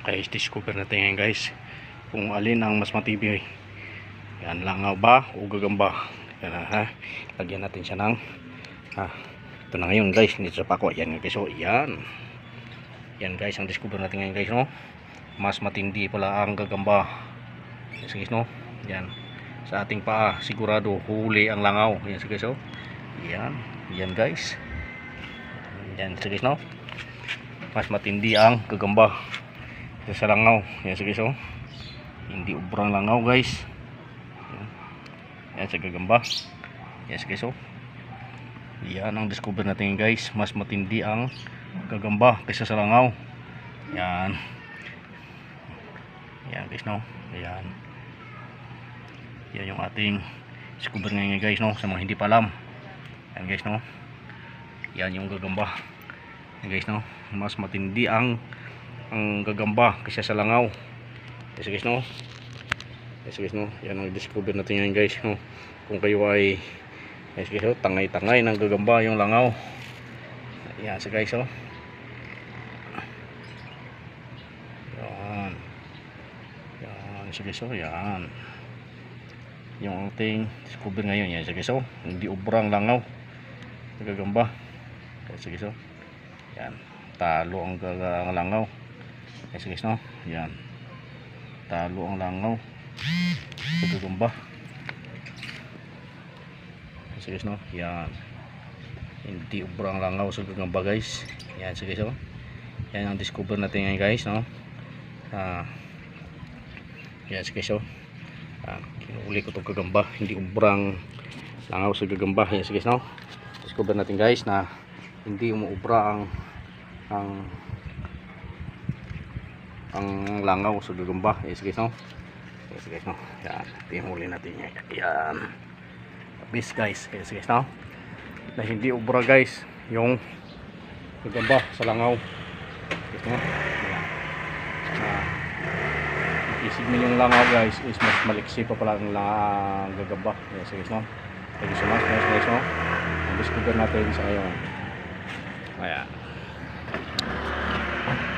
Kaya discover natin ngayon guys kung alin ang mas matibay. Yan, langaw ba o gagamba. Yan, ha? Lagyan natin siya ng ito na ngayon guys, dito sa pako. Yan guys, so yan. Yan guys, ang discover natin ngayon guys, no? Mas matindi pala ang gagamba. Yes guys, no? Yan. Sa ating paa, sigurado huli ang langaw. Yan guys, so. Yan. Yan guys. Yan guys, no? Mas matindi ang gagamba sa langaw. Yan guys, so. Hindi ubrang langaw guys. Yan sa gagamba. Yes guys, so. Yan ang discover natin guys, mas matindi ang gagamba kaysa sa langaw. Yan. Yan guys, no. Yan. Yan yung ating discover ngayon guys, no, sa mga hindi pa alam. Yan guys, no. Yan yung gagamba. Yan guys, no. Mas matindi ang gagamba kaysa sa langaw. Yes guys, no. Yes guys, no. Yan ang discover natin ngayon guys, no. Kung kayo ay yes guys, oh, tangay-tangay ng gagamba yung langaw. Yan so guys, oh. Yan. Yan so guys, oh. Yan. Yung ating discover ngayon. Yan so guys, oh. Hindi ubrang langaw ng gagamba. Yan so guys, oh. Yan. Talo ang langaw. Yan so guys, no. Yan. Talo ang langaw sa gagamba. So guys, no. Yan. Hindi ubrang langaw sa gagamba guys. Yan so guys, oh. Yan ang discover natin ngayon guys, no. Yan so guys, oh. Kinuli ko itong gagamba. Hindi ubrang langaw sa gagamba. Yan so guys, no. Discover natin guys na hindi umuubra ang langaw sa gagamba. Yan so guys, no. Yan so guys, no. Yan. Tinuli natin yan. Yan. Bis guys, yes guys, no? Na hindi ubra guys yung gagamba sa langaw. Yes, no? Isip nyo yung langaw guys is mas maliksi pa pala ang gagamba. Yes guys, no? Thank you so much guys, no? Ang discover natin sa ngayon. Ayan.